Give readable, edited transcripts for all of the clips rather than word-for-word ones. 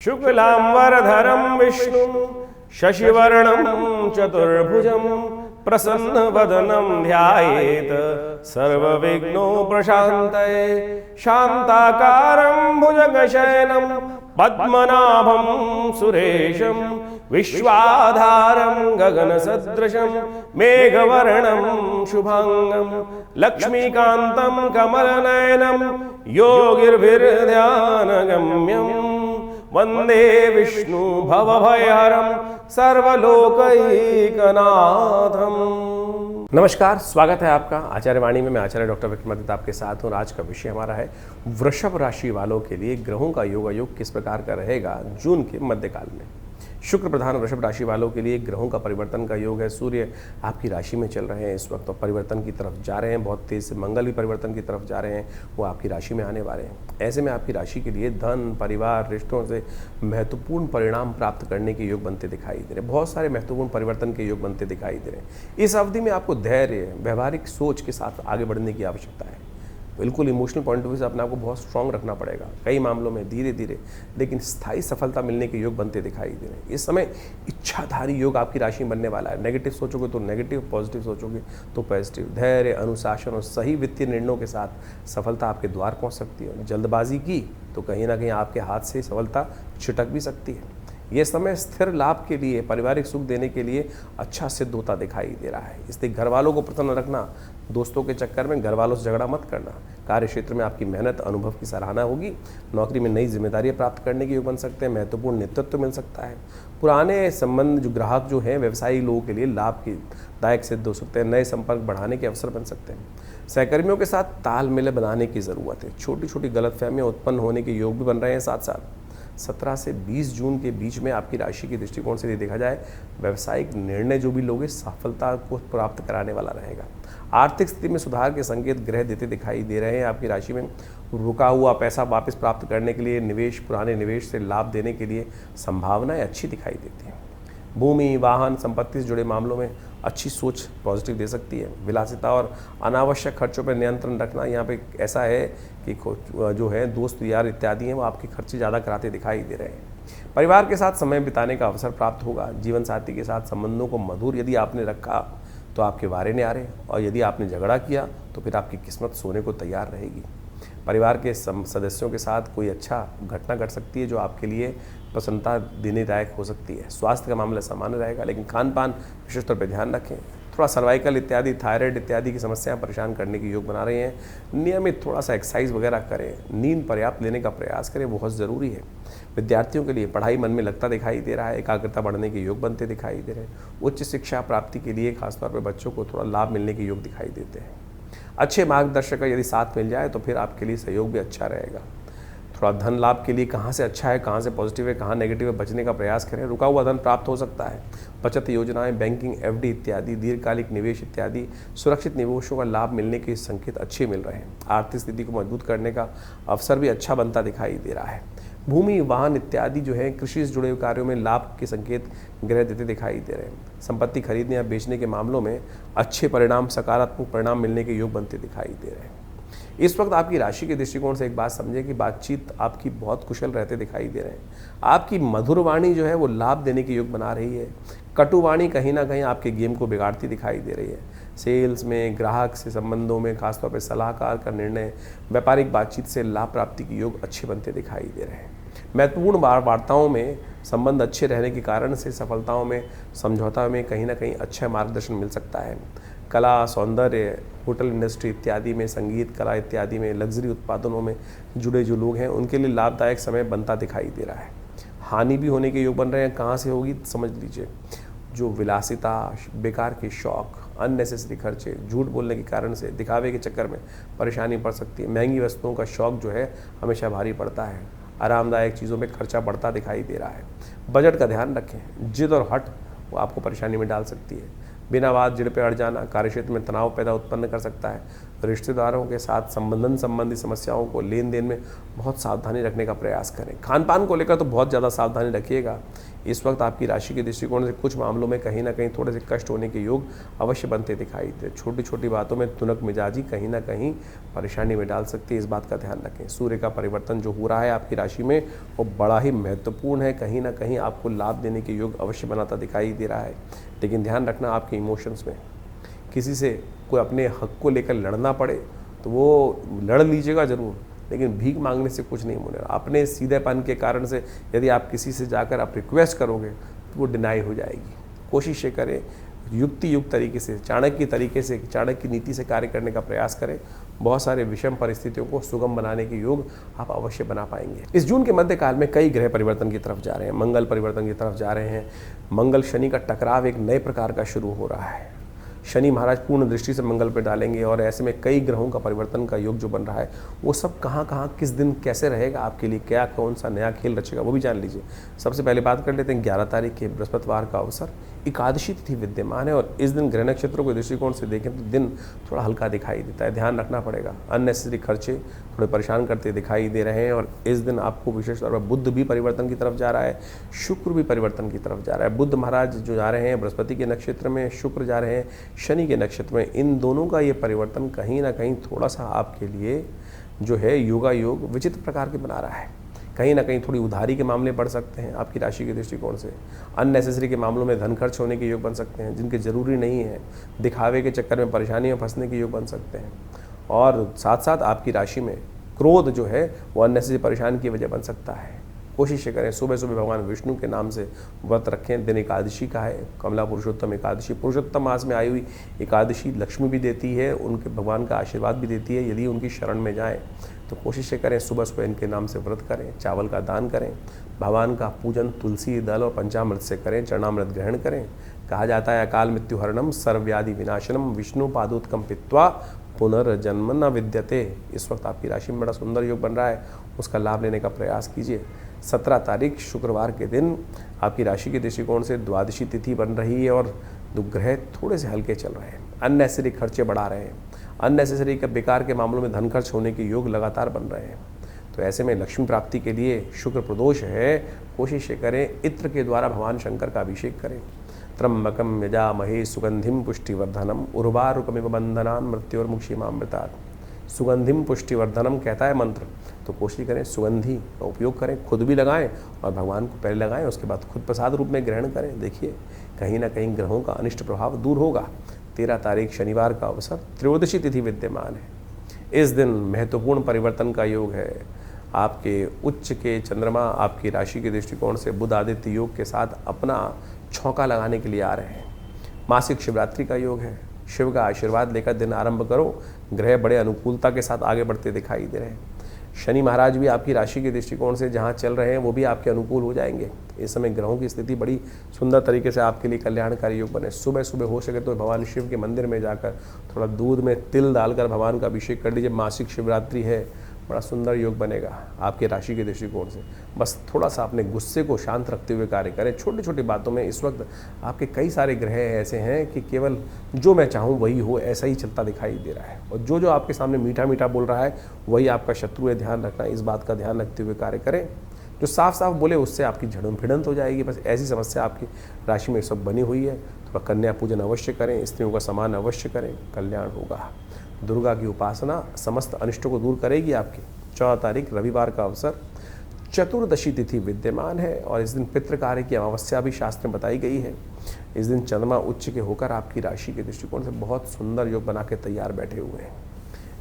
शुक्लांबरधरं विष्णुं शशिवर्णं चतुर्भुजं प्रसन्नवदनं ध्यायेत् सर्वविघ्नोपशान्तये। शान्ताकारं भुजगशयनं पद्मनाभं सुरेशं विश्वाधारं गगनसदृशं मेघवर्णं शुभांगं लक्ष्मीकान्तं कमलनयनं योगिर्भिर्ध्यानगम्यं वंदे विष्णु भवभयहरं सर्वलोकैकनाथम। नमस्कार, स्वागत है आपका आचार्य वाणी में। मैं आचार्य डॉक्टर विक्रमादित्य आपके साथ हूँ। आज का विषय हमारा है वृषभ राशि वालों के लिए ग्रहों का योग किस प्रकार का रहेगा जून के मध्यकाल में। शुक्र प्रधान वृषभ राशि वालों के लिए ग्रहों का परिवर्तन का योग है। सूर्य आपकी राशि में चल रहे हैं इस वक्त, तो परिवर्तन की तरफ जा रहे हैं बहुत तेज से। मंगल भी परिवर्तन की तरफ जा रहे हैं, वो आपकी राशि में आने वाले हैं। ऐसे में आपकी राशि के लिए धन, परिवार, रिश्तों से महत्वपूर्ण परिणाम प्राप्त करने के योग बनते दिखाई दे रहे हैं। बहुत सारे महत्वपूर्ण परिवर्तन के योग बनते दिखाई दे रहे हैं। इस अवधि में आपको धैर्य, व्यवहारिक सोच के साथ आगे बढ़ने की आवश्यकता है। बिल्कुल इमोशनल पॉइंट ऑफ व्यू से अपने आप को बहुत स्ट्रांग रखना पड़ेगा। कई मामलों में धीरे धीरे लेकिन स्थायी सफलता मिलने के योग बनते दिखाई दे रहे हैं। इस समय इच्छाधारी योग आपकी राशि में बनने वाला है। नेगेटिव सोचोगे तो नेगेटिव, पॉजिटिव सोचोगे तो पॉजिटिव। धैर्य, अनुशासन और सही वित्तीय निर्णयों के साथ सफलता आपके द्वार पहुंच सकती है। जल्दबाजी की तो कहीं ना कहीं आपके हाथ से सफलता छिटक भी सकती है। ये समय स्थिर लाभ के लिए, पारिवारिक सुख देने के लिए अच्छा सिद्ध होता दिखाई दे रहा है। इसलिए घर वालों को प्रसन्न रखना, दोस्तों के चक्कर में घर वालों से झगड़ा मत करना। कार्य क्षेत्र में आपकी मेहनत, अनुभव की सराहना होगी। नौकरी में नई जिम्मेदारियां प्राप्त करने के योग बन सकते हैं। महत्वपूर्ण नेतृत्व मिल सकता है। पुराने संबंध जो ग्राहक जो हैं, व्यवसायी लोगों के लिए लाभदायक सिद्ध हो सकते हैं। नए संपर्क बढ़ाने के अवसर बन सकते हैं। सहकर्मियों के साथ तालमेल बनाने की ज़रूरत है। छोटी छोटी गलतफहमियां उत्पन्न होने के योग भी बन रहे हैं। साथ साथ 17 से 20 जून के बीच में आपकी राशि के दृष्टिकोण से देखा जाए, व्यावसायिक निर्णय जो भी लोगे सफलता को प्राप्त कराने वाला रहेगा। आर्थिक स्थिति में सुधार के संकेत ग्रह देते दिखाई दे रहे हैं। आपकी राशि में रुका हुआ पैसा वापस प्राप्त करने के लिए, निवेश, पुराने निवेश से लाभ देने के लिए संभावनाएं अच्छी दिखाई देती हैं। भूमि, वाहन, संपत्ति से जुड़े मामलों में अच्छी सोच पॉजिटिव दे सकती है। विलासिता और अनावश्यक खर्चों पर नियंत्रण रखना। यहाँ पे ऐसा है कि जो है दोस्त यार इत्यादि हैं वो आपके खर्चे ज़्यादा कराते दिखाई दे रहे हैं। परिवार के साथ समय बिताने का अवसर प्राप्त होगा। जीवन साथी के साथ संबंधों को मधुर यदि आपने रखा तो आपके वारे ने आ रहे, और यदि आपने झगड़ा किया तो फिर आपकी किस्मत सोने को तैयार रहेगी। परिवार के सदस्यों के साथ कोई अच्छा घटना घट सकती है जो आपके लिए प्रसन्नता देने लायक हो सकती है। स्वास्थ्य का मामला सामान्य रहेगा, लेकिन खान पान विशेष तौर पर ध्यान रखें। थोड़ा सर्वाइकल इत्यादि, थायराइड इत्यादि की समस्याएं परेशान करने के योग बना रहे हैं। नियमित थोड़ा सा एक्सरसाइज वगैरह करें। नींद पर्याप्त लेने का प्रयास करें, बहुत ज़रूरी है। विद्यार्थियों के लिए पढ़ाई मन में लगता दिखाई दे रहा है। एकाग्रता बढ़ने के योग बनते दिखाई दे रहे हैं। उच्च शिक्षा प्राप्ति के लिए खासतौर पर बच्चों को थोड़ा लाभ मिलने के योग दिखाई देते हैं। अच्छे मार्गदर्शक यदि साथ मिल जाए तो फिर आपके लिए सहयोग भी अच्छा रहेगा। थोड़ा धन लाभ के लिए कहाँ से अच्छा है, कहाँ से पॉजिटिव है, कहाँ नेगेटिव है, बचने का प्रयास करें। रुका हुआ धन प्राप्त हो सकता है। बचत योजनाएं, बैंकिंग, एफडी इत्यादि, दीर्घकालिक निवेश इत्यादि सुरक्षित निवेशों का लाभ मिलने के संकेत अच्छे मिल रहे हैं। आर्थिक स्थिति को मजबूत करने का अवसर भी अच्छा बनता दिखाई दे रहा है। भूमि, वाहन इत्यादि जो है कृषि से जुड़े कार्यों में लाभ के संकेत ग्रह देते दिखाई दे रहे हैं। संपत्ति खरीदने या बेचने के मामलों में अच्छे परिणाम, सकारात्मक परिणाम मिलने के योग बनते दिखाई दे रहे हैं। इस वक्त आपकी राशि के दृष्टिकोण से एक बात समझें कि बातचीत आपकी बहुत कुशल रहते दिखाई दे रहे हैं। आपकी मधुर वाणी जो है वो लाभ देने के योग बना रही है। कटु वाणी कहीं ना कहीं आपके गेम को बिगाड़ती दिखाई दे रही है। सेल्स में, ग्राहक से संबंधों में, खासतौर पर सलाहकार का निर्णय, व्यापारिक बातचीत से लाभ प्राप्ति के योग अच्छे बनते दिखाई दे रहे हैं। महत्वपूर्ण वार्ताओं में संबंध अच्छे रहने के कारण से सफलताओं में, समझौता में कहीं ना कहीं अच्छा मार्गदर्शन मिल सकता है। कला, सौंदर्य, होटल इंडस्ट्री इत्यादि में, संगीत, कला इत्यादि में, लग्जरी उत्पादनों में जुड़े जो लोग हैं उनके लिए लाभदायक समय बनता दिखाई दे रहा है। हानि भी होने के योग बन रहे हैं। कहाँ से होगी समझ लीजिए। जो विलासिता, बेकार के शौक, अननेसेसरी खर्चे, झूठ बोलने के कारण से, दिखावे के चक्कर में परेशानी पड़ सकती है। महंगी वस्तुओं का शौक जो है हमेशा भारी पड़ता है। आरामदायक चीज़ों में खर्चा बढ़ता दिखाई दे रहा है। बजट का ध्यान रखें। जिद और हट वो आपको परेशानी में डाल सकती है। बिना बात जिद पे अड़ जाना कार्यक्षेत्र में तनाव पैदा उत्पन्न कर सकता है। रिश्तेदारों के साथ संबंधी समस्याओं को, लेन देन में बहुत सावधानी रखने का प्रयास करें। खान पान को लेकर तो बहुत ज़्यादा सावधानी रखिएगा। इस वक्त आपकी राशि के दृष्टिकोण से कुछ मामलों में कहीं ना कहीं थोड़े से कष्ट होने के योग अवश्य बनते दिखाई दे। छोटी छोटी बातों में तुनक मिजाजी कहीं ना कहीं परेशानी में डाल सकती है, इस बात का ध्यान रखें। सूर्य का परिवर्तन जो हो रहा है आपकी राशि में वो बड़ा ही महत्वपूर्ण है, कहीं ना कहीं आपको लाभ देने के योग अवश्य बनाता दिखाई दे रहा है। लेकिन ध्यान रखना आपके इमोशंस में किसी से कोई अपने हक को लेकर लड़ना पड़े तो वो लड़ लीजिएगा ज़रूर, लेकिन भीख मांगने से कुछ नहीं होने। अपने सीधेपन के कारण से यदि आप किसी से जाकर आप रिक्वेस्ट करोगे तो वो डिनाई हो जाएगी। कोशिश ये करें युक्ति युक्त तरीके से, चाणक्य तरीके से, चाणक्य नीति से कार्य करने का प्रयास करें। बहुत सारे विषम परिस्थितियों को सुगम बनाने के योग आप अवश्य बना पाएंगे। इस जून के मध्यकाल में कई ग्रह परिवर्तन की तरफ जा रहे हैं, मंगल परिवर्तन की तरफ जा रहे हैं। मंगल शनि का टकराव एक नए प्रकार का शुरू हो रहा है। शनि महाराज पूर्ण दृष्टि से मंगल पर डालेंगे और ऐसे में कई ग्रहों का परिवर्तन का योग जो बन रहा है वो सब कहाँ कहाँ किस दिन कैसे रहेगा, आपके लिए क्या कौन सा नया खेल रचेगा वो भी जान लीजिए। सबसे पहले बात कर लेते हैं 11 तारीख के बृहस्पतिवार का अवसर, एकादशी तिथि विद्यमान है और इस दिन ग्रह नक्षत्रों के दृष्टिकोण से देखें तो दिन थोड़ा हल्का दिखाई देता है, ध्यान रखना पड़ेगा। अननेसेसरी खर्चे थोड़े परेशान करते दिखाई दे रहे हैं और इस दिन आपको विशेष तौर पर बुध भी परिवर्तन की तरफ जा रहा है, शुक्र भी परिवर्तन की तरफ जा रहा है। बुध महाराज जो जा रहे हैं बृहस्पति के नक्षत्र में, शुक्र जा रहे हैं शनि के नक्षत्र में। इन दोनों का ये परिवर्तन कहीं ना कहीं थोड़ा सा आपके लिए जो है योगा योग विचित्र प्रकार के बना रहा है। कहीं ना कहीं थोड़ी उधारी के मामले बढ़ सकते हैं आपकी राशि के दृष्टिकोण से। अननेसेसरी के मामलों में धन खर्च होने के योग बन सकते हैं जिनके ज़रूरी नहीं है। दिखावे के चक्कर में परेशानी में फंसने के योग बन सकते हैं और साथ साथ आपकी राशि में क्रोध जो है वो अननेसेसरी परेशानी की वजह बन सकता है। कोशिश करें सुबह सुबह भगवान विष्णु के नाम से व्रत रखें। दिन एकादशी का है, कमला पुरुषोत्तम एकादशी। पुरुषोत्तम मास में आई हुई एकादशी लक्ष्मी भी देती है, उनके भगवान का आशीर्वाद भी देती है। यदि उनकी शरण में जाएं तो कोशिश करें सुबह सुबह इनके नाम से व्रत करें, चावल का दान करें, भगवान का पूजन तुलसी दल और पंचामृत से करें, चरणामृत ग्रहण करें। कहा जाता है अकाल मृत्यु हरणम सर्वव्याधि विनाशनम विष्णु पादोत्कम पित्वा पुनर्जन्म न विद्यते। इस वक्त आपकी राशि में बड़ा सुंदर योग बन रहा है, उसका लाभ लेने का प्रयास कीजिए। 17 तारीख शुक्रवार के दिन आपकी राशि के दृष्टिकोण से द्वादशी तिथि बन रही है और ग्रह थोड़े से हल्के चल रहे हैं, अननेसेसरी खर्चे बढ़ा रहे हैं। अननेसेसरी का बेकार के मामलों में धन खर्च होने के योग लगातार बन रहे हैं। तो ऐसे में लक्ष्मी प्राप्ति के लिए शुक्र प्रदोष है, कोशिश करें इत्र के द्वारा भगवान शंकर का अभिषेक करें। त्र्यंबकम यजामहे सुगंधिम पुष्टिवर्धनम उर्वारुकमिव बंधनान् मृत्योर्मुक्षीमामृतात्। सुगंधिम पुष्टिवर्धनम कहता है मंत्र, तो कोशिश करें सुगंधी का उपयोग करें, खुद भी लगाएं और भगवान को पहले लगाएं, उसके बाद खुद प्रसाद रूप में ग्रहण करें। देखिए कहीं ना कहीं ग्रहों का अनिष्ट प्रभाव दूर होगा। 13 तारीख शनिवार का अवसर, त्रयोदशी तिथि विद्यमान है। इस दिन महत्वपूर्ण परिवर्तन का योग है। आपके उच्च के चंद्रमा आपकी राशि के दृष्टिकोण से बुध आदित्य योग के साथ अपना छौका लगाने के लिए आ रहे हैं। मासिक शिवरात्रि का योग है, शिव का आशीर्वाद लेकर दिन आरंभ करो। ग्रह बड़े अनुकूलता के साथ आगे बढ़ते दिखाई दे रहे हैं। शनि महाराज भी आपकी राशि के दृष्टिकोण से जहाँ चल रहे हैं वो भी आपके अनुकूल हो जाएंगे। इस समय ग्रहों की स्थिति बड़ी सुंदर तरीके से आपके लिए कल्याणकारी योग बने। सुबह सुबह हो सके तो भगवान शिव के मंदिर में जाकर थोड़ा दूध में तिल डालकर भगवान का अभिषेक कर लीजिए। मासिक शिवरात्रि है, बड़ा सुंदर योग बनेगा आपके राशि के दृष्टिकोण से। बस थोड़ा सा अपने गुस्से को शांत रखते हुए कार्य करें। छोटी छोटी बातों में इस वक्त आपके कई सारे ग्रह ऐसे हैं कि केवल जो मैं चाहूँ वही हो, ऐसा ही चलता दिखाई दे रहा है और जो आपके सामने मीठा मीठा बोल रहा है वही आपका शत्रु है। ध्यान रखना, इस बात का ध्यान रखते हुए कार्य करें। जो साफ साफ बोले उससे आपकी झड़न भिड़ंत हो जाएगी। बस ऐसी समस्या आपकी राशि में सब बनी हुई है। थोड़ा कन्या पूजन अवश्य करें, स्त्रियों का सम्मान अवश्य करें, कल्याण होगा। दुर्गा की उपासना समस्त अनिष्टों को दूर करेगी आपकी। 14 तारीख रविवार का अवसर, चतुर्दशी तिथि विद्यमान है और इस दिन पितृ कार्य की अमावस्या भी शास्त्र में बताई गई है। इस दिन चंद्रमा उच्च के होकर आपकी राशि के दृष्टिकोण से बहुत सुंदर योग बना के तैयार बैठे हुए हैं।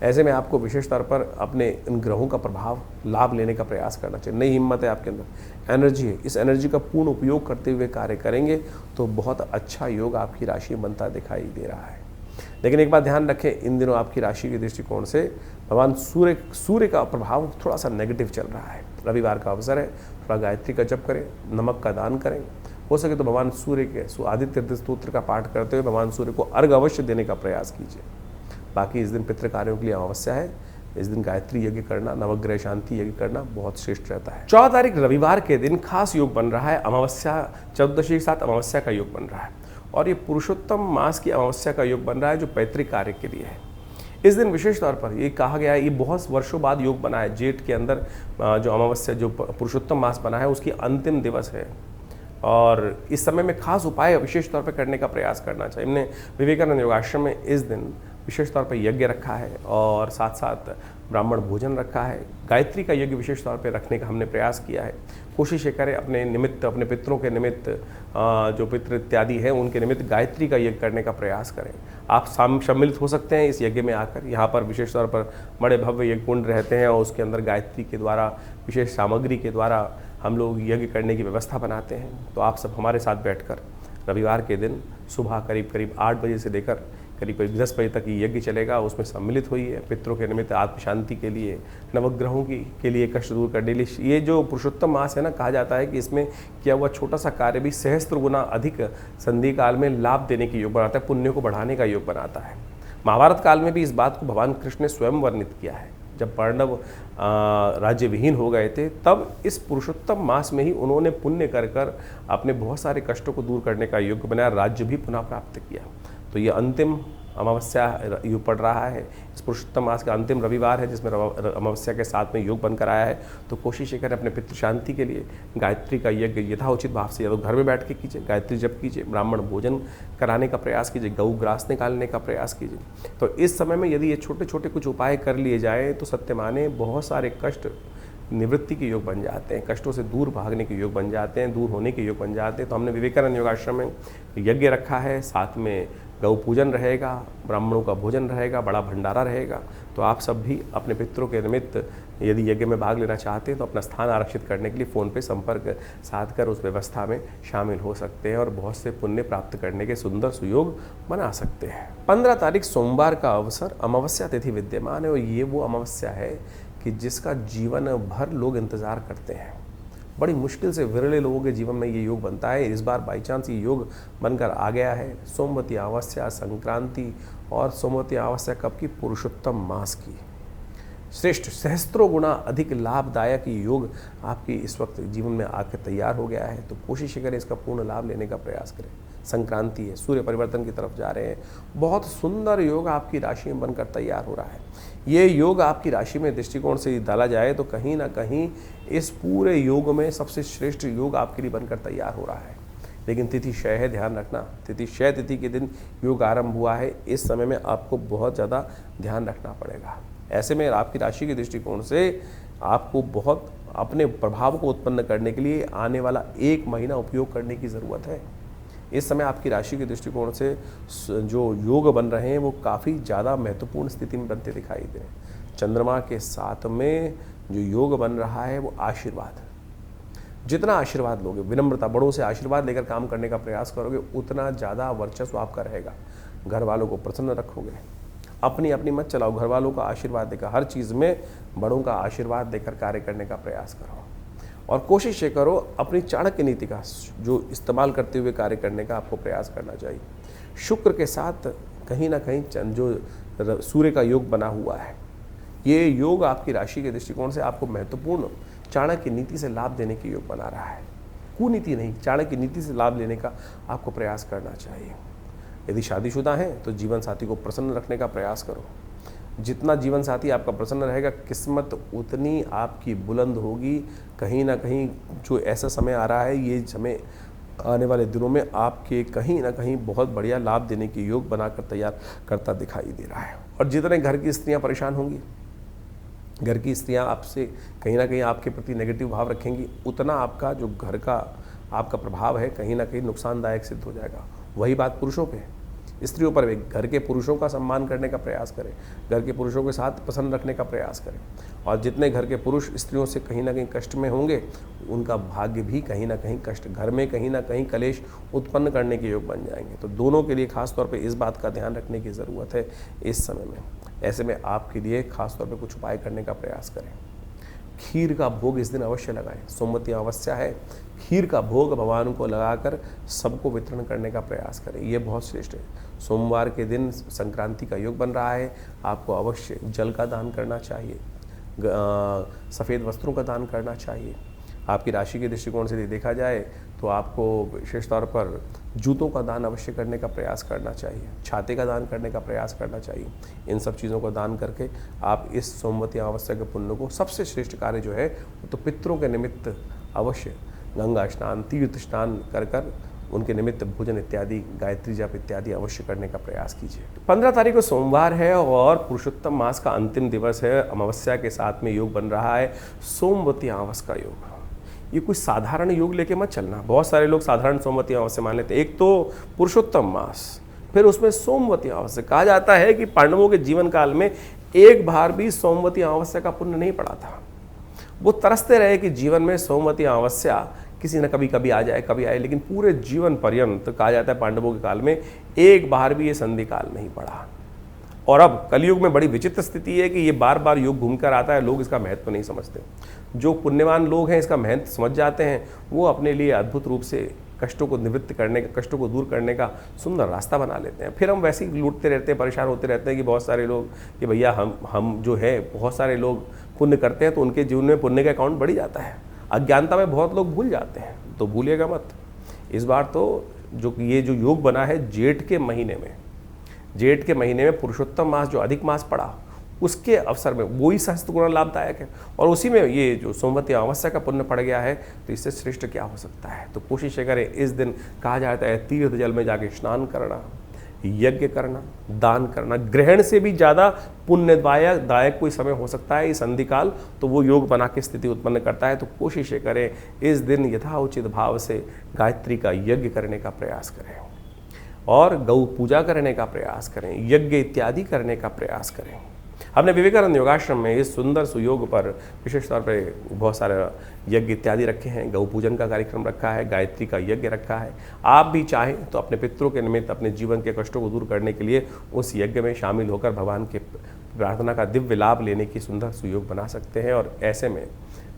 ऐसे में आपको विशेष तौर पर अपने इन ग्रहों का प्रभाव लाभ लेने का प्रयास करना चाहिए। नई हिम्मत है आपके अंदर, एनर्जी है, इस एनर्जी का पूर्ण उपयोग करते हुए कार्य करेंगे तो बहुत अच्छा योग आपकी राशि में बनता दिखाई दे रहा है। लेकिन एक बात ध्यान रखें, इन दिनों आपकी राशि के दृष्टिकोण से भगवान सूर्य का प्रभाव थोड़ा सा नेगेटिव चल रहा है। रविवार का अवसर है, थोड़ा गायत्री का जप करें, नमक का दान करें। हो सके तो भगवान सूर्य के आदित्य स्तोत्र का पाठ करते हुए भगवान सूर्य को अर्घ अवश्य देने का प्रयास कीजिए। बाकी इस दिन पितृ कार्यों के लिए अमावस्या है, इस दिन गायत्री यज्ञ करना, नवग्रह शांति यज्ञ करना बहुत श्रेष्ठ रहता है। 14 तारीख रविवार के दिन खास योग बन रहा है, अमावस्या चतुर्दशी के साथ अमावस्या का योग बन रहा है और ये पुरुषोत्तम मास की अमावस्या का योग बन रहा है जो पैतृक कार्य के लिए है। इस दिन विशेष तौर पर ये कहा गया है, ये बहुत वर्षों बाद योग बना है। जेठ के अंदर जो अमावस्या जो पुरुषोत्तम मास बना है उसकी अंतिम दिवस है। और इस समय में खास उपाय विशेष तौर पर करने का प्रयास करना चाहिए। हमने विवेकानंद योगाश्रम में इस दिन विशेष तौर पर यज्ञ रखा है और साथ साथ ब्राह्मण भोजन रखा है। गायत्री का यज्ञ विशेष तौर पे रखने का हमने प्रयास किया है। कोशिश ये करें अपने निमित्त, अपने पितरों के निमित्त, जो पितृ इत्यादि हैं उनके निमित्त गायत्री का यज्ञ करने का प्रयास करें। आप सम्मिलित हो सकते हैं इस यज्ञ में आकर। यहाँ पर विशेष तौर पर बड़े भव्य यज्ञ कुंड रहते हैं और उसके अंदर गायत्री के द्वारा, विशेष सामग्री के द्वारा हम लोग यज्ञ करने की व्यवस्था बनाते हैं। तो आप सब हमारे साथ बैठकर रविवार के दिन सुबह करीब 8 बजे से लेकर करीब 10 बजे तक ये यज्ञ चलेगा। उसमें सम्मिलित होइए। पितरों के निमित्त, आत्म शांति के लिए, नवग्रहों के लिए कष्ट दूर करने के लिए। ये जो पुरुषोत्तम मास है ना, कहा जाता है कि इसमें किया हुआ छोटा सा कार्य भी सहस्त्र गुना अधिक संधि काल में लाभ देने के योग बनाता है, पुण्य को बढ़ाने का योग बनाता है। महाभारत काल में भी इस बात को भगवान कृष्ण ने स्वयं वर्णित किया है। जब पांडव राज्य विहीन हो गए थे, तब इस पुरुषोत्तम मास में ही उन्होंने पुण्य कर कर अपने बहुत सारे कष्टों को दूर करने का योग बनाया, राज्य भी पुनः प्राप्त किया। तो ये अंतिम अमावस्या योग पड़ रहा है। इस पुरुषोत्तम मास का अंतिम रविवार है जिसमें अमावस्या के साथ में योग बनकर आया है। तो कोशिश ये करें अपने पितृ शांति के लिए गायत्री का यज्ञ यथाउचित भाव से या तो घर में बैठ के कीजिए, गायत्री जप कीजिए, ब्राह्मण भोजन कराने का प्रयास कीजिए, गऊ ग्रास निकालने का प्रयास कीजिए। तो इस समय में यदि ये छोटे छोटे कुछ उपाय कर लिए जाएँ तो सत्य माने बहुत सारे कष्ट निवृत्ति के योग बन जाते हैं, कष्टों से दूर भागने के योग बन जाते हैं, दूर होने के योग बन जाते हैं। तो हमने विवेकानंद योगाश्रम में यज्ञ रखा है, साथ में गौ पूजन रहेगा, ब्राह्मणों का भोजन रहेगा, बड़ा भंडारा रहेगा। तो आप सब भी अपने पितरों के निमित्त यदि यज्ञ में भाग लेना चाहते हैं तो अपना स्थान आरक्षित करने के लिए फ़ोन पे संपर्क साध कर उस व्यवस्था में शामिल हो सकते हैं और बहुत से पुण्य प्राप्त करने के सुंदर सुयोग बना सकते हैं। 15 तारीख सोमवार का अवसर, अमावस्या तिथि विद्यमान है और ये वो अमावस्या है कि जिसका जीवन भर लोग इंतज़ार करते हैं। बड़ी मुश्किल से विरले लोगों के जीवन में ये योग बनता है। इस बार बाई चांस ये योग बनकर आ गया है। सोमवती अमावस्या, संक्रांति और सोमवती अमावस्या कब की? पुरुषोत्तम मास की। श्रेष्ठ सहस्त्रों गुना अधिक लाभदायक योग आपकी इस वक्त जीवन में आकर तैयार हो गया है। तो कोशिश करें इसका पूर्ण लाभ लेने का प्रयास करें। संक्रांति है, सूर्य परिवर्तन की तरफ जा रहे हैं। बहुत सुंदर योग आपकी राशि में बनकर तैयार हो रहा है। ये योग आपकी राशि में दृष्टिकोण से डाला जाए तो कहीं ना कहीं इस पूरे योग में सबसे श्रेष्ठ योग आपके लिए बनकर तैयार हो रहा है। लेकिन तिथि क्षय है, ध्यान रखना। तिथि क्षय तिथि के दिन योग आरंभ हुआ है। इस समय में आपको बहुत ज़्यादा ध्यान रखना पड़ेगा। ऐसे में आपकी राशि के दृष्टिकोण से आपको बहुत अपने प्रभाव को उत्पन्न करने के लिए आने वाला 1 महीना उपयोग करने की ज़रूरत है। इस समय आपकी राशि के दृष्टिकोण से जो योग बन रहे हैं वो काफ़ी ज़्यादा महत्वपूर्ण स्थिति में बनते दिखाई दे रहे हैं। चंद्रमा के साथ में जो योग बन रहा है वो आशीर्वाद। जितना आशीर्वाद लोगे, विनम्रता, बड़ों से आशीर्वाद लेकर काम करने का प्रयास करोगे, उतना ज़्यादा वर्चस्व आपका रहेगा। घर वालों को प्रसन्न रखोगे। अपनी अपनी मत चलाओ, घर वालों का आशीर्वाद देकर, हर चीज़ में बड़ों का आशीर्वाद देकर कार्य करने का प्रयास करो। और कोशिश ये करो अपनी चाणक्य नीति का जो इस्तेमाल करते हुए कार्य करने का आपको प्रयास करना चाहिए। शुक्र के साथ कहीं ना कहीं जो सूर्य का योग बना हुआ है, ये योग आपकी राशि के दृष्टिकोण से आपको महत्वपूर्ण चाणक्य नीति से लाभ देने के योग बना रहा है। कुनीति नहीं, चाणक्य नीति से लाभ लेने का आपको प्रयास करना चाहिए। यदि शादीशुदा हैं तो जीवन साथी को प्रसन्न रखने का प्रयास करो। जितना जीवन साथी आपका प्रसन्न रहेगा, किस्मत उतनी आपकी बुलंद होगी। कहीं ना कहीं जो ऐसा समय आ रहा है, ये समय आने वाले दिनों में आपके कहीं ना कहीं बहुत बढ़िया लाभ देने के योग बनाकर तैयार करता दिखाई दे रहा है। और जितने घर की स्त्रियां परेशान होंगी, घर की स्त्रियां आपसे कहीं ना कहीं आपके प्रति नेगेटिव भाव रखेंगी, उतना आपका जो घर का आपका प्रभाव है कहीं ना कहीं नुकसानदायक सिद्ध हो जाएगा। वही बात पुरुषों पे है। स्त्रियों पर भी घर के पुरुषों का सम्मान करने का प्रयास करें, घर के पुरुषों के साथ प्रसन्न रखने का प्रयास करें। और जितने घर के पुरुष स्त्रियों से कहीं ना कहीं कष्ट में होंगे, उनका भाग्य भी कहीं ना कहीं कष्ट, घर में कहीं ना कहीं कलेश उत्पन्न करने के योग बन जाएंगे। तो दोनों के लिए खास तौर पे इस बात का ध्यान रखने की ज़रूरत है इस समय में। ऐसे में आपके लिए खास तौर पे कुछ उपाय करने का प्रयास करें। खीर का भोग इस दिन अवश्य लगाएं। सोमवती अमावस्या है, खीर का भोग भगवान को लगाकर सबको वितरण करने का प्रयास करें। ये बहुत श्रेष्ठ है। सोमवार के दिन संक्रांति का योग बन रहा है। आपको अवश्य जल का दान करना चाहिए, सफ़ेद वस्त्रों का दान करना चाहिए। आपकी राशि के दृष्टिकोण से देखा जाए तो आपको विशेष तौर पर जूतों का दान अवश्य करने का प्रयास करना चाहिए, छाते का दान करने का प्रयास करना चाहिए। इन सब चीज़ों को दान करके आप इस सोमवती अमावस्या के पुण्य को, सबसे श्रेष्ठ कार्य जो है तो पितरों के निमित्त अवश्य गंगा स्नान, तीर्थ स्नान कर कर उनके निमित्त भोजन इत्यादि, गायत्री जप इत्यादि अवश्य करने का प्रयास कीजिए। 15 तारीख को सोमवार है और पुरुषोत्तम मास का अंतिम दिवस है। अमावस्या के साथ में योग बन रहा है सोमवती अमावस्या का योग। ये कुछ साधारण योग लेके मत चलना। बहुत सारे लोग साधारण सोमवती अमावस्या मान लेते हैं। एक तो पुरुषोत्तम मास, फिर उसमें सोमवती अमावस्या। कहा जाता है कि पांडवों के जीवन काल में एक बार भी सोमवती अमावस्या का पुण्य नहीं पड़ा था। वो तरसते रहे कि जीवन में सोमवती अमावस्या किसी न कभी कभी आ जाए, कभी आए, लेकिन पूरे जीवन पर्यंत कहा जाता है पांडवों के काल में एक बार भी ये संधि काल नहीं पड़ा। और अब कलयुग में बड़ी विचित्र स्थिति है कि ये बार बार योग घूमकर आता है, लोग इसका महत्व नहीं समझते। जो पुण्यवान लोग हैं इसका महत्व समझ जाते हैं, वो अपने लिए अद्भुत रूप से कष्टों को निवृत्त करने का, कष्टों को दूर करने का सुंदर रास्ता बना लेते हैं। फिर हम वैसे ही लूटते रहते हैं, परेशान होते रहते हैं कि बहुत सारे लोग कि भैया हम जो है, बहुत सारे लोग पुण्य करते हैं तो उनके जीवन में पुण्य का अकाउंट बढ़ जाता है। अज्ञानता में बहुत लोग भूल जाते हैं, तो भूलिएगा मत। इस बार तो ये जो योग बना है जेठ के महीने में पुरुषोत्तम मास जो अधिक मास पड़ा उसके अवसर में वही सहस्त्र गुना लाभदायक है, और उसी में ये जो सोमवती अमावस्या का पुण्य पड़ गया है, तो इससे श्रेष्ठ क्या हो सकता है। तो कोशिश करें इस दिन, कहा जाता है तीर्थ जल में जाके स्नान करना, यज्ञ करना, दान करना। ग्रहण से भी ज़्यादा पुण्यदायक कोई समय हो सकता है इस संधि काल, तो वो योग बना के स्थिति उत्पन्न करता है। तो कोशिश करें इस दिन यथाउचित भाव से गायत्री का यज्ञ करने का प्रयास करें और गौ पूजा करने का प्रयास करें, यज्ञ इत्यादि करने का प्रयास करें। हमने विवेकानंद योगाश्रम में इस सुंदर सुयोग पर विशेष तौर पर बहुत सारे यज्ञ इत्यादि रखे हैं। गौ पूजन का कार्यक्रम रखा है, गायत्री का यज्ञ रखा है। आप भी चाहें तो अपने पितरों के निमित्त अपने जीवन के कष्टों को दूर करने के लिए उस यज्ञ में शामिल होकर भगवान के प्रार्थना का दिव्य लाभ लेने की सुंदर सुयोग बना सकते हैं। और ऐसे में